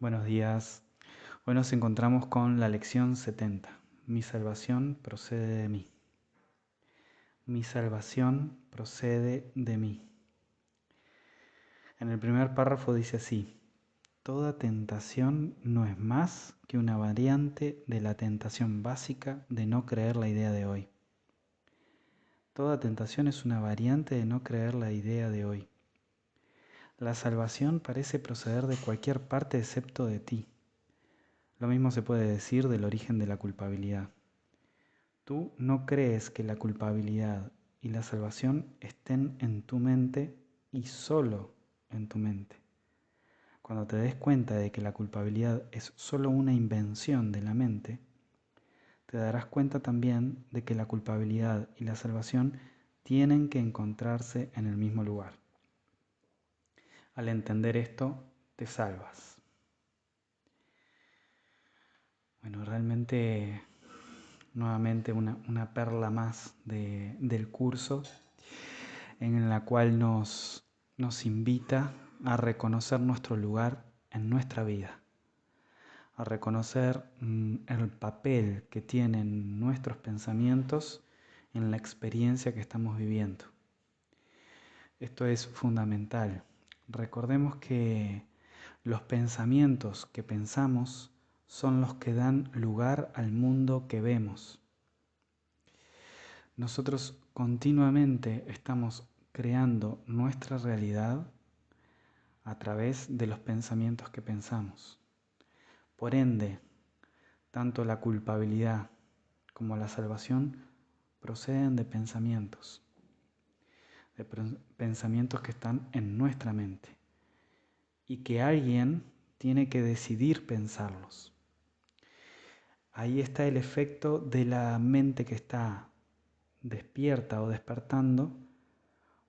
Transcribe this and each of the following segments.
Buenos días. Hoy nos encontramos con la lección 70. Mi salvación procede de mí. Mi salvación procede de mí. En el primer párrafo dice así: toda tentación no es más que una variante de la tentación básica de no creer la idea de hoy. Toda tentación es una variante de no creer la idea de hoy. La salvación parece proceder de cualquier parte excepto de ti. Lo mismo se puede decir del origen de la culpabilidad. Tú no crees que la culpabilidad y la salvación estén en tu mente y solo en tu mente. Cuando te des cuenta de que la culpabilidad es solo una invención de la mente, te darás cuenta también de que la culpabilidad y la salvación tienen que encontrarse en el mismo lugar. Al entender esto, te salvas. Bueno, realmente, nuevamente una perla más del curso en la cual nos invita a reconocer nuestro lugar en nuestra vida, a reconocer el papel que tienen nuestros pensamientos en la experiencia que estamos viviendo. Esto es fundamental. Recordemos que los pensamientos que pensamos son los que dan lugar al mundo que vemos. Nosotros continuamente estamos creando nuestra realidad a través de los pensamientos que pensamos. Por ende, tanto la culpabilidad como la salvación proceden de pensamientos que están en nuestra mente y que alguien tiene que decidir pensarlos. Ahí está el efecto de la mente que está despierta o despertando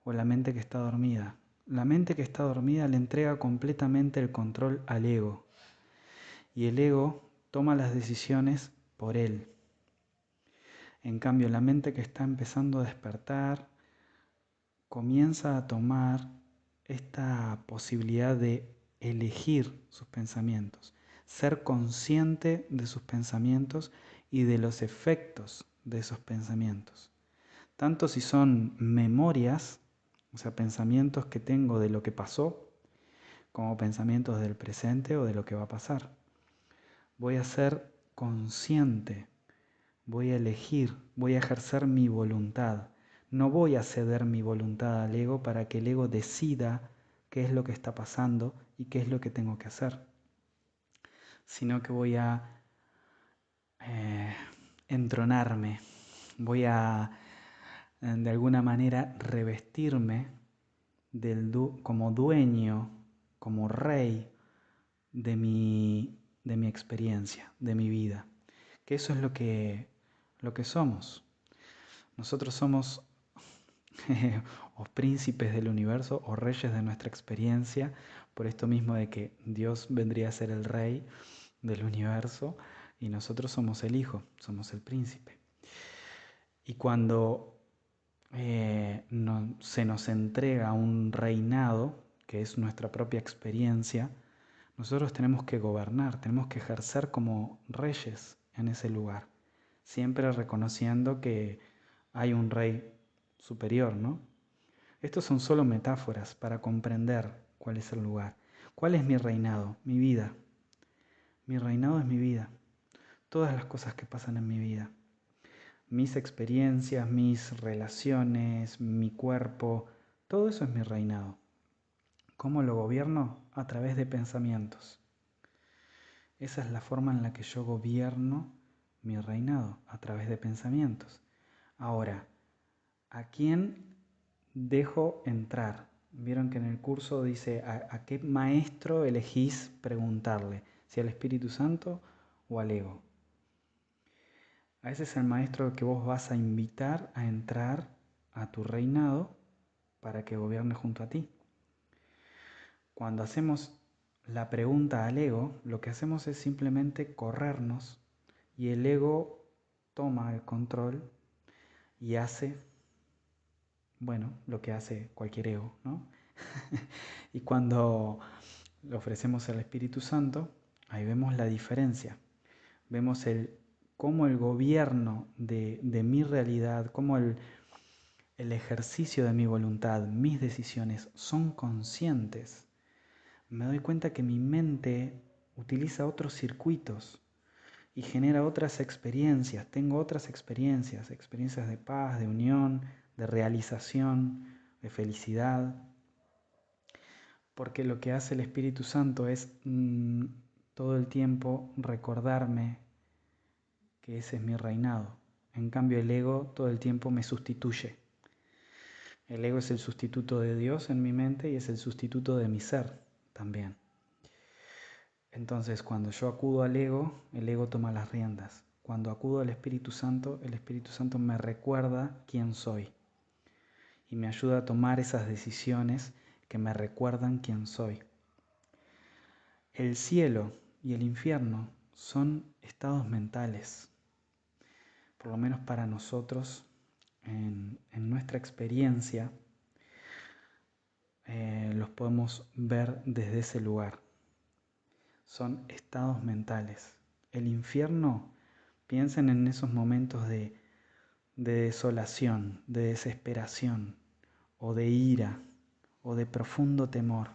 o la mente que está dormida. La mente que está dormida le entrega completamente el control al ego y el ego toma las decisiones por él. En cambio, la mente que está empezando a despertar comienza a tomar esta posibilidad de elegir sus pensamientos, ser consciente de sus pensamientos y de los efectos de esos pensamientos. Tanto si son memorias, o sea, pensamientos que tengo de lo que pasó, como pensamientos del presente o de lo que va a pasar. Voy a ser consciente, voy a elegir, voy a ejercer mi voluntad. No voy a ceder mi voluntad al ego para que el ego decida qué es lo que está pasando y qué es lo que tengo que hacer, sino que voy a entronarme, voy a de alguna manera revestirme como dueño, como rey de mi experiencia, de mi vida. Que eso es lo que somos. Nosotros somos o príncipes del universo o reyes de nuestra experiencia, por esto mismo de que Dios vendría a ser el rey del universo y nosotros somos el hijo, somos el príncipe. Y cuando se nos entrega un reinado, que es nuestra propia experiencia, nosotros tenemos que gobernar, tenemos que ejercer como reyes en ese lugar, siempre reconociendo que hay un rey superior, ¿no? Estos son solo metáforas para comprender cuál es el lugar. ¿Cuál es mi reinado? Mi vida. Mi reinado es mi vida. Todas las cosas que pasan en mi vida. Mis experiencias, mis relaciones, mi cuerpo, todo eso es mi reinado. ¿Cómo lo gobierno? A través de pensamientos. Esa es la forma en la que yo gobierno mi reinado, a través de pensamientos. Ahora, ¿a quién dejo entrar? Vieron que en el curso dice a qué maestro elegís preguntarle, si al Espíritu Santo o al ego. A ese es el maestro que vos vas a invitar a entrar a tu reinado para que gobierne junto a ti. Cuando hacemos la pregunta al ego, lo que hacemos es simplemente corrernos y el ego toma el control y hace, bueno, lo que hace cualquier ego, ¿no? Y cuando lo ofrecemos al Espíritu Santo, ahí vemos la diferencia. Vemos cómo el gobierno de mi realidad, cómo el ejercicio de mi voluntad, mis decisiones son conscientes. Me doy cuenta que mi mente utiliza otros circuitos y genera otras experiencias. Tengo otras experiencias, experiencias de paz, de unión, de realización, de felicidad. Porque lo que hace el Espíritu Santo es todo el tiempo recordarme que ese es mi reinado. En cambio, el ego todo el tiempo me sustituye. El ego es el sustituto de Dios en mi mente y es el sustituto de mi ser también. Entonces, cuando yo acudo al ego, el ego toma las riendas. Cuando acudo al Espíritu Santo, el Espíritu Santo me recuerda quién soy y me ayuda a tomar esas decisiones que me recuerdan quién soy. El cielo y el infierno son estados mentales, por lo menos para nosotros, en nuestra experiencia, los podemos ver desde ese lugar. Son estados mentales. El infierno, piensen en esos momentos de desolación, de desesperación, o de ira, o de profundo temor,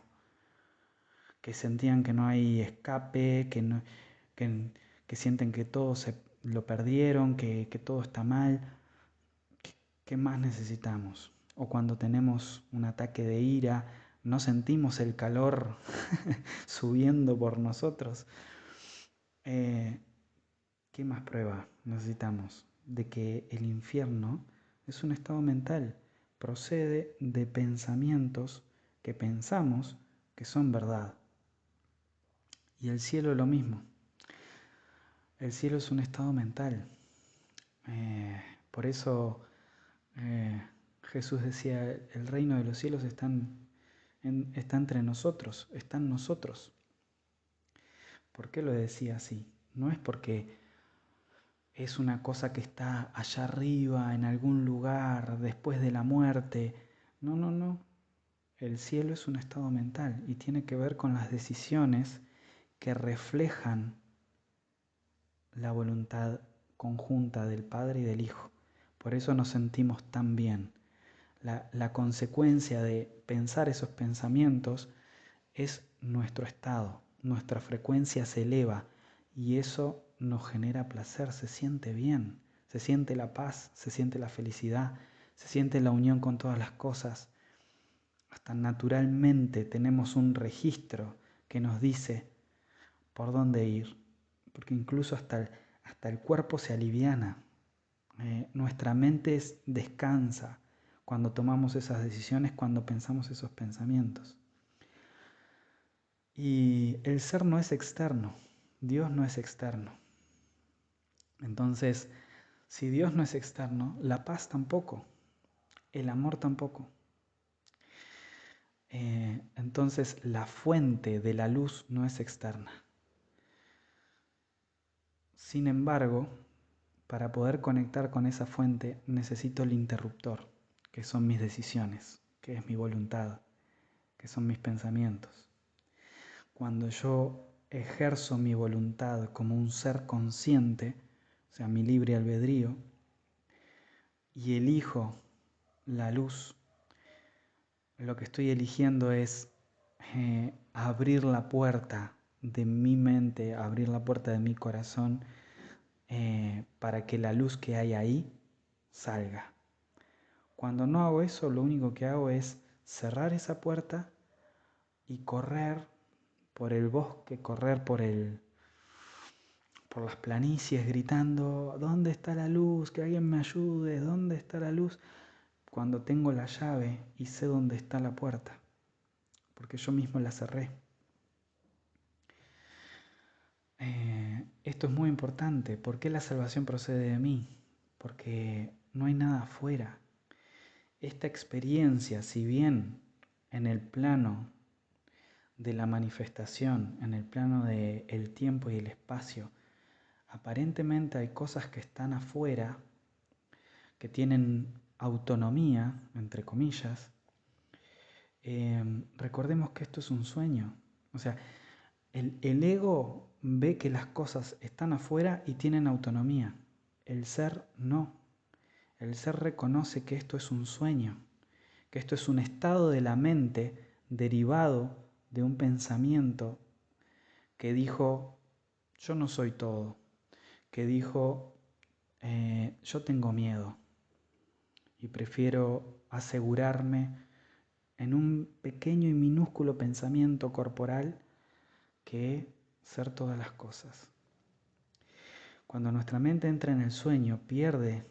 que sentían que no hay escape, que sienten que todo lo perdieron, que todo está mal. ¿Qué más necesitamos? O cuando tenemos un ataque de ira, no sentimos el calor subiendo por nosotros. ¿Qué más prueba necesitamos? De que el infierno es un estado mental, procede de pensamientos que pensamos que son verdad. Y el cielo es lo mismo. El cielo es un estado mental. Por eso Jesús decía, el reino de los cielos está entre nosotros, está en nosotros. ¿Por qué lo decía así? No es porque es una cosa que está allá arriba, en algún lugar, después de la muerte. No, no, no. El cielo es un estado mental y tiene que ver con las decisiones que reflejan la voluntad conjunta del Padre y del Hijo. Por eso nos sentimos tan bien. La consecuencia de pensar esos pensamientos es nuestro estado, nuestra frecuencia se eleva y eso nos genera placer, se siente bien, se siente la paz, se siente la felicidad, se siente la unión con todas las cosas. Hasta naturalmente tenemos un registro que nos dice por dónde ir, porque incluso hasta el cuerpo se aliviana, nuestra mente descansa cuando tomamos esas decisiones, cuando pensamos esos pensamientos. Y el ser no es externo, Dios no es externo. Entonces, si Dios no es externo, la paz tampoco, el amor tampoco. Entonces, la fuente de la luz no es externa. Sin embargo, para poder conectar con esa fuente necesito el interruptor, que son mis decisiones, que es mi voluntad, que son mis pensamientos. Cuando yo ejerzo mi voluntad como un ser consciente, o sea, mi libre albedrío, y elijo la luz, lo que estoy eligiendo es abrir la puerta de mi mente, abrir la puerta de mi corazón, para que la luz que hay ahí salga. Cuando no hago eso, lo único que hago es cerrar esa puerta y correr por el bosque, correr por las planicies gritando, ¿dónde está la luz? Que alguien me ayude, ¿dónde está la luz? Cuando tengo la llave y sé dónde está la puerta, porque yo mismo la cerré. Esto es muy importante. ¿Por qué la salvación procede de mí? Porque no hay nada afuera. Esta experiencia, si bien en el plano de la manifestación, en el plano del tiempo y el espacio, aparentemente hay cosas que están afuera, que tienen autonomía, entre comillas, recordemos que esto es un sueño. O sea, el ego ve que las cosas están afuera y tienen autonomía. El ser no. El ser reconoce que esto es un sueño, que esto es un estado de la mente derivado de un pensamiento que dijo, yo no soy todo, que dijo, yo tengo miedo y prefiero asegurarme en un pequeño y minúsculo pensamiento corporal que ser todas las cosas. Cuando nuestra mente entra en el sueño, pierde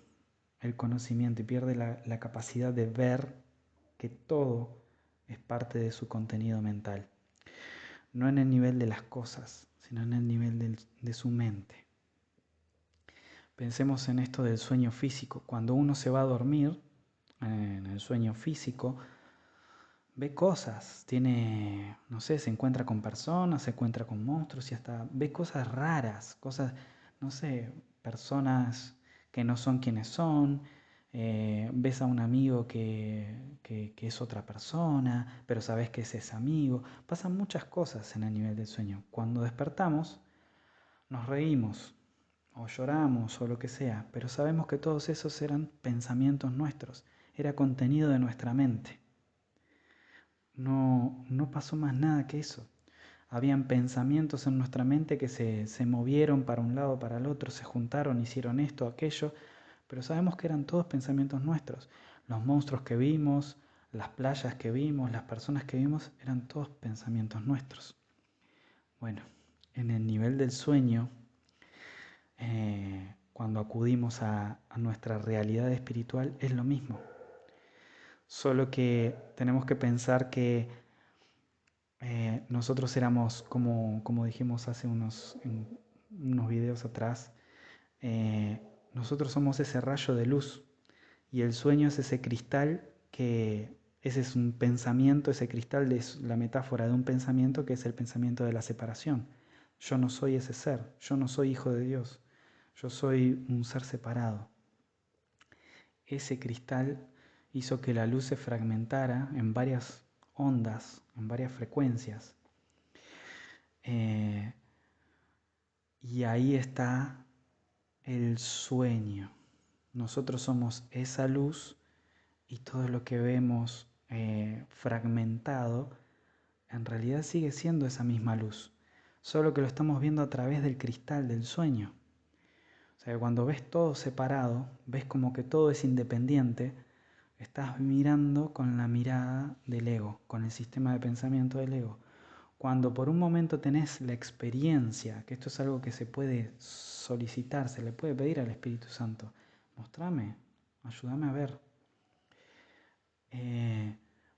el conocimiento y pierde la capacidad de ver que todo es parte de su contenido mental. No en el nivel de las cosas, sino en el nivel de su mente. Pensemos en esto del sueño físico. Cuando uno se va a dormir, en el sueño físico, ve cosas, tiene, no sé, se encuentra con personas, se encuentra con monstruos y hasta ve cosas raras, cosas, no sé, personas que no son quienes son, ves a un amigo que es otra persona, pero sabes que ese es amigo. Pasan muchas cosas en el nivel del sueño. Cuando despertamos, nos reímos o lloramos o lo que sea, pero sabemos que todos esos eran pensamientos nuestros, era contenido de nuestra mente. No pasó más nada que eso. Habían pensamientos en nuestra mente que se movieron para un lado, para el otro, se juntaron, hicieron esto, aquello, pero sabemos que eran todos pensamientos nuestros. Los monstruos que vimos, las playas que vimos, las personas que vimos, eran todos pensamientos nuestros. Bueno, en el nivel del sueño, cuando acudimos a nuestra realidad espiritual, es lo mismo. Solo que tenemos que pensar que nosotros éramos, como dijimos hace unos videos atrás, nosotros somos ese rayo de luz y el sueño es ese cristal que, ese es un pensamiento, ese cristal es la metáfora de un pensamiento que es el pensamiento de la separación. Yo no soy ese ser, yo no soy hijo de Dios, yo soy un ser separado. Ese cristal hizo que la luz se fragmentara en varias ondas, en varias frecuencias. Y ahí está el sueño. Nosotros somos esa luz y todo lo que vemos fragmentado en realidad sigue siendo esa misma luz, solo que lo estamos viendo a través del cristal del sueño. O sea, cuando ves todo separado, ves como que todo es independiente, estás mirando con la mirada del ego, con el sistema de pensamiento del ego. Cuando por un momento tenés la experiencia, que esto es algo que se puede solicitar, se le puede pedir al Espíritu Santo, mostrame, ayúdame a ver.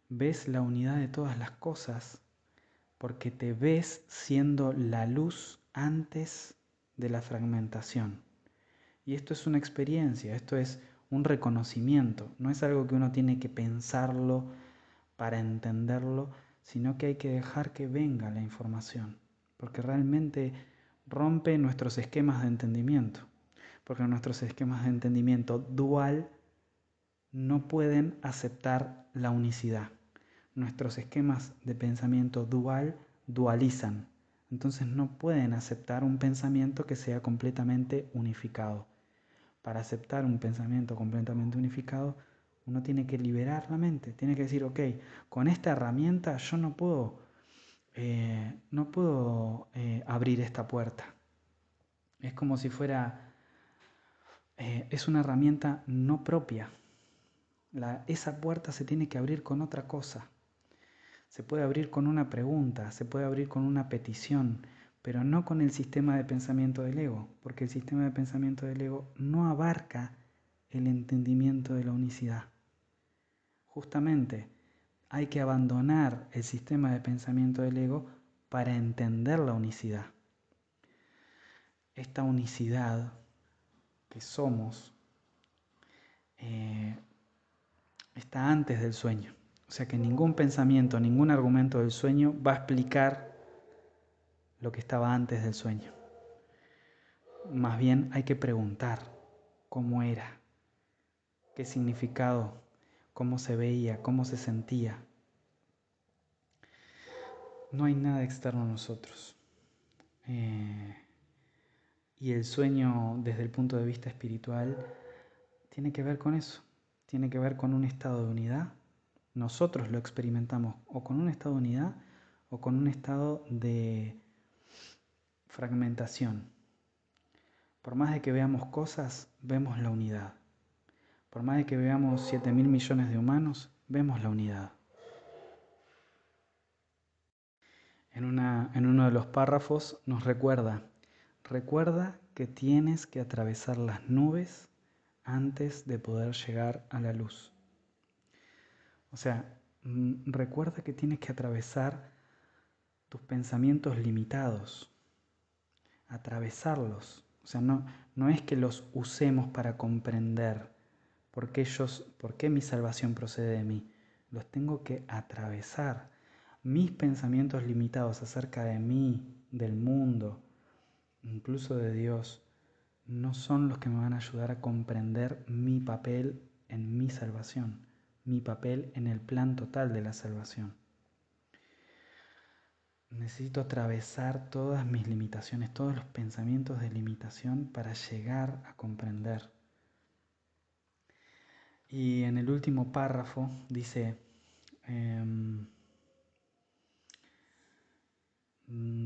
Ves la unidad de todas las cosas porque te ves siendo la luz antes de la fragmentación. Y esto es una experiencia, esto es un reconocimiento, no es algo que uno tiene que pensarlo para entenderlo, sino que hay que dejar que venga la información, porque realmente rompe nuestros esquemas de entendimiento, porque nuestros esquemas de entendimiento dual no pueden aceptar la unicidad. Nuestros esquemas de pensamiento dual dualizan, entonces no pueden aceptar un pensamiento que sea completamente unificado. Para aceptar un pensamiento completamente unificado, uno tiene que liberar la mente, tiene que decir, ok, con esta herramienta yo no puedo abrir esta puerta. Es como si fuera, es una herramienta no propia. Esa puerta se tiene que abrir con otra cosa. Se puede abrir con una pregunta, se puede abrir con una petición, pero no con el sistema de pensamiento del ego, porque el sistema de pensamiento del ego no abarca el entendimiento de la unicidad. Justamente hay que abandonar el sistema de pensamiento del ego para entender la unicidad. Esta unicidad que somos está antes del sueño. O sea que ningún pensamiento, ningún argumento del sueño va a explicar lo que estaba antes del sueño. Más bien hay que preguntar cómo era, qué significado, cómo se veía, cómo se sentía. No hay nada externo a nosotros. Y el sueño desde el punto de vista espiritual tiene que ver con eso. Tiene que ver con un estado de unidad. Nosotros lo experimentamos o con un estado de unidad o con un estado de fragmentación. Por más de que veamos cosas, vemos la unidad. Por más de que veamos 7.000 millones de humanos, vemos la unidad. En uno de los párrafos nos recuerda que tienes que atravesar las nubes antes de poder llegar a la luz. O sea, recuerda que tienes que atravesar tus pensamientos limitados, atravesarlos. O sea, no es que los usemos para comprender por qué mi salvación procede de mí. Los tengo que atravesar. Mis pensamientos limitados acerca de mí, del mundo, incluso de Dios, no son los que me van a ayudar a comprender mi papel en mi salvación, mi papel en el plan total de la salvación. Necesito atravesar todas mis limitaciones, todos los pensamientos de limitación para llegar a comprender. Y en el último párrafo dice,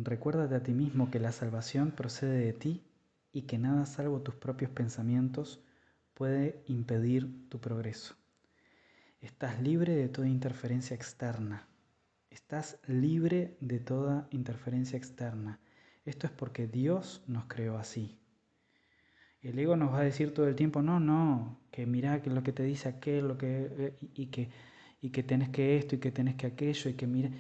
recuérdate a ti mismo que la salvación procede de ti y que nada salvo tus propios pensamientos puede impedir tu progreso. Estás libre de toda interferencia externa. Estás libre de toda interferencia externa. Esto es porque Dios nos creó así. El ego nos va a decir todo el tiempo, no, que mirá que lo que te dice aquel, y que tenés que esto y que tenés que aquello y que mira.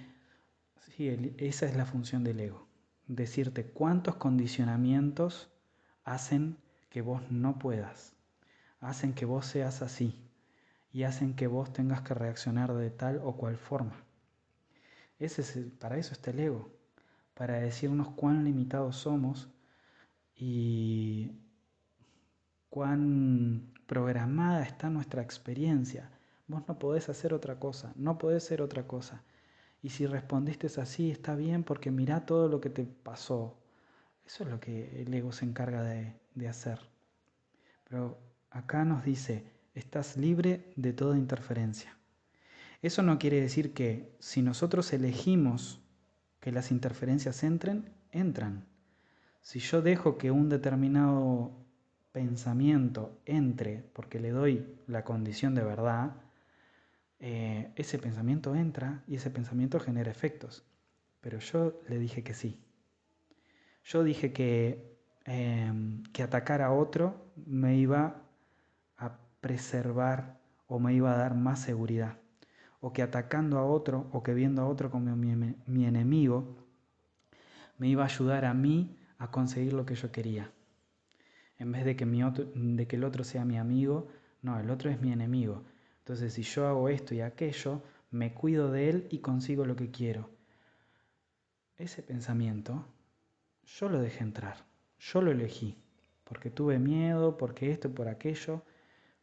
Sí, esa es la función del ego. Decirte cuántos condicionamientos hacen que vos no puedas, hacen que vos seas así y hacen que vos tengas que reaccionar de tal o cual forma. Para eso está el ego, para decirnos cuán limitados somos y cuán programada está nuestra experiencia. Vos no podés hacer otra cosa, no podés ser otra cosa. Y si respondiste así, está bien porque mirá todo lo que te pasó. Eso es lo que el ego se encarga de hacer. Pero acá nos dice, estás libre de toda interferencia. Eso no quiere decir que si nosotros elegimos que las interferencias entren, entran. Si yo dejo que un determinado pensamiento entre porque le doy la condición de verdad, ese pensamiento entra y ese pensamiento genera efectos. Pero yo le dije que sí. Yo dije que atacar a otro me iba a preservar o me iba a dar más seguridad. O que atacando a otro o que viendo a otro como mi enemigo me iba a ayudar a mí a conseguir lo que yo quería. En vez de que el otro sea mi amigo, no, el otro es mi enemigo. Entonces si yo hago esto y aquello, me cuido de él y consigo lo que quiero. Ese pensamiento yo lo dejé entrar, yo lo elegí, porque tuve miedo, porque esto, por aquello,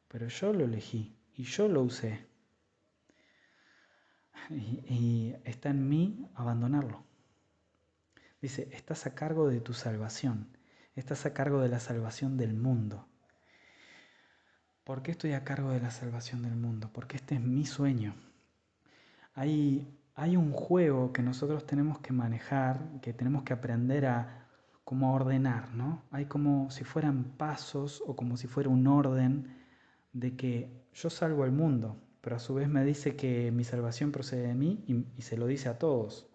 pero yo lo elegí y yo lo usé. Y está en mí abandonarlo. Dice, estás a cargo de tu salvación, estás a cargo de la salvación del mundo. ¿Por qué estoy a cargo de la salvación del mundo? Porque este es mi sueño. Hay un juego que nosotros tenemos que manejar, que tenemos que aprender a como ordenar, ¿no? Hay como si fueran pasos o como si fuera un orden de que yo salvo al mundo, pero a su vez me dice que mi salvación procede de mí y se lo dice a todos.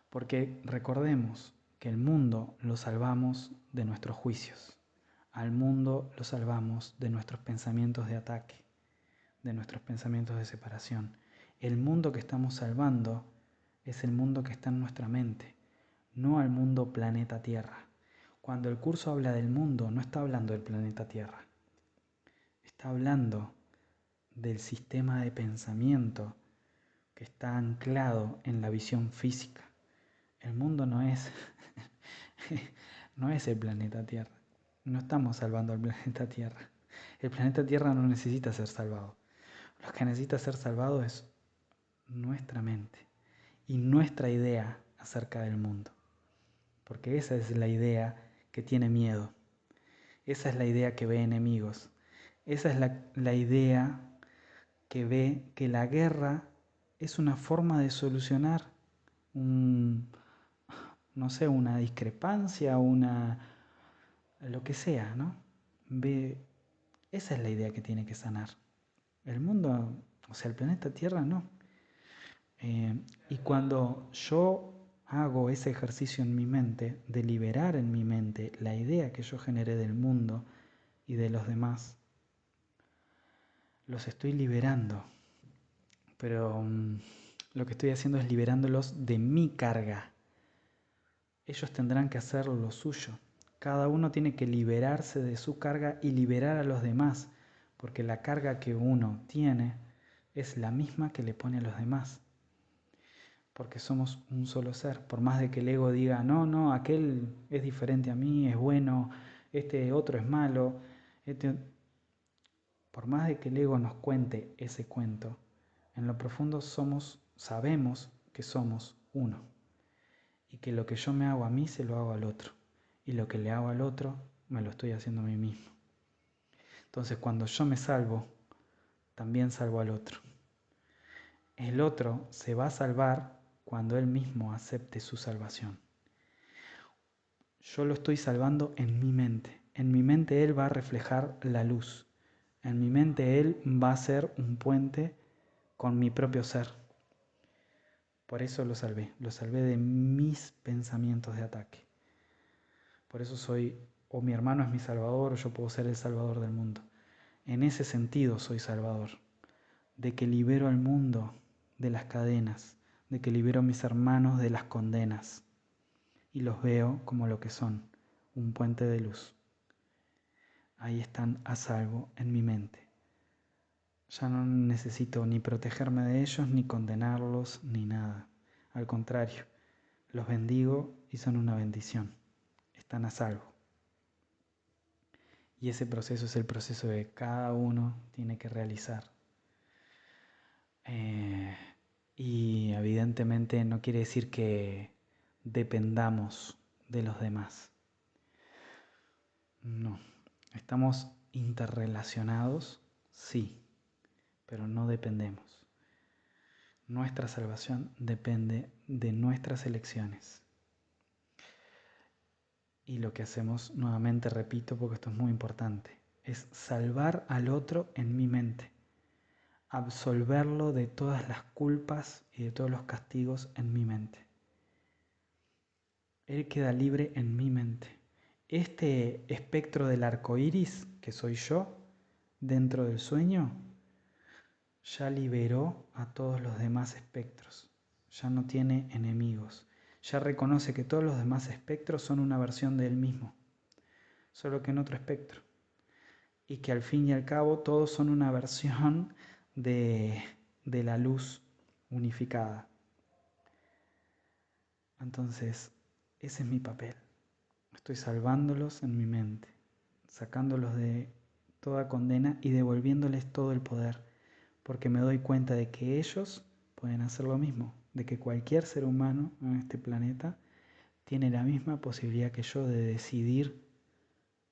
Porque recordemos que el mundo lo salvamos de nuestros juicios, al mundo lo salvamos de nuestros pensamientos de ataque, de nuestros pensamientos de separación. El mundo que estamos salvando es el mundo que está en nuestra mente, no al mundo planeta Tierra. Cuando el curso habla del mundo, no está hablando del planeta Tierra. Está hablando del sistema de pensamiento que está anclado en la visión física. El mundo no es, no es el planeta Tierra. No estamos salvando al planeta Tierra. El planeta Tierra no necesita ser salvado. Lo que necesita ser salvado es nuestra mente. y nuestra idea acerca del mundo. Porque esa es la idea que tiene miedo. Esa es la idea que ve enemigos. Esa es la idea que ve que la guerra es una forma de solucionar no sé, una discrepancia, lo que sea, ¿no? Esa es la idea que tiene que sanar. El mundo, o sea, el planeta Tierra no. Y cuando yo hago ese ejercicio en mi mente, de liberar en mi mente la idea que yo generé del mundo y de los demás, los estoy liberando. Pero lo que estoy haciendo es liberándolos de mi carga. Ellos tendrán que hacer lo suyo. Cada uno tiene que liberarse de su carga y liberar a los demás, porque la carga que uno tiene es la misma que le pone a los demás. Porque somos un solo ser. Por más de que el ego diga, no, aquel es diferente a mí, es bueno, este otro es malo. Por más de que el ego nos cuente ese cuento, en lo profundo sabemos que somos uno. Y que lo que yo me hago a mí se lo hago al otro. Y lo que le hago al otro me lo estoy haciendo a mí mismo. Entonces cuando yo me salvo, también salvo al otro. El otro se va a salvar cuando él mismo acepte su salvación. Yo lo estoy salvando en mi mente. En mi mente él va a reflejar la luz. En mi mente él va a ser un puente con mi propio ser. Por eso lo salvé de mis pensamientos de ataque. Por eso o mi hermano es mi salvador, o yo puedo ser el salvador del mundo. En ese sentido soy salvador, de que libero al mundo de las cadenas, de que libero a mis hermanos de las condenas y los veo como lo que son, un puente de luz. Ahí están a salvo en mi mente. Ya no necesito ni protegerme de ellos, ni condenarlos, ni nada. Al contrario, los bendigo y son una bendición. Están a salvo. Y ese proceso es el proceso que cada uno tiene que realizar. Y evidentemente no quiere decir que dependamos de los demás. No. Estamos interrelacionados, sí, pero no dependemos. Nuestra salvación depende de nuestras elecciones. Y lo que hacemos, nuevamente repito porque esto es muy importante, es salvar al otro en mi mente. Absolverlo de todas las culpas y de todos los castigos en mi mente. Él queda libre en mi mente. Este espectro del arco iris, que soy yo, dentro del sueño, ya liberó a todos los demás espectros. Ya no tiene enemigos. Ya reconoce que todos los demás espectros son una versión de él mismo, solo que en otro espectro. Y que al fin y al cabo todos son una versión de la luz unificada. Entonces, ese es mi papel. Estoy salvándolos en mi mente, sacándolos de toda condena y devolviéndoles todo el poder, porque me doy cuenta de que ellos pueden hacer lo mismo, de que cualquier ser humano en este planeta tiene la misma posibilidad que yo de decidir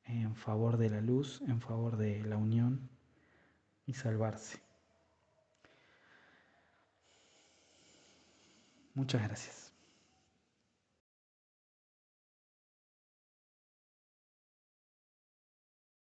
en favor de la luz, en favor de la unión y salvarse. Muchas gracias.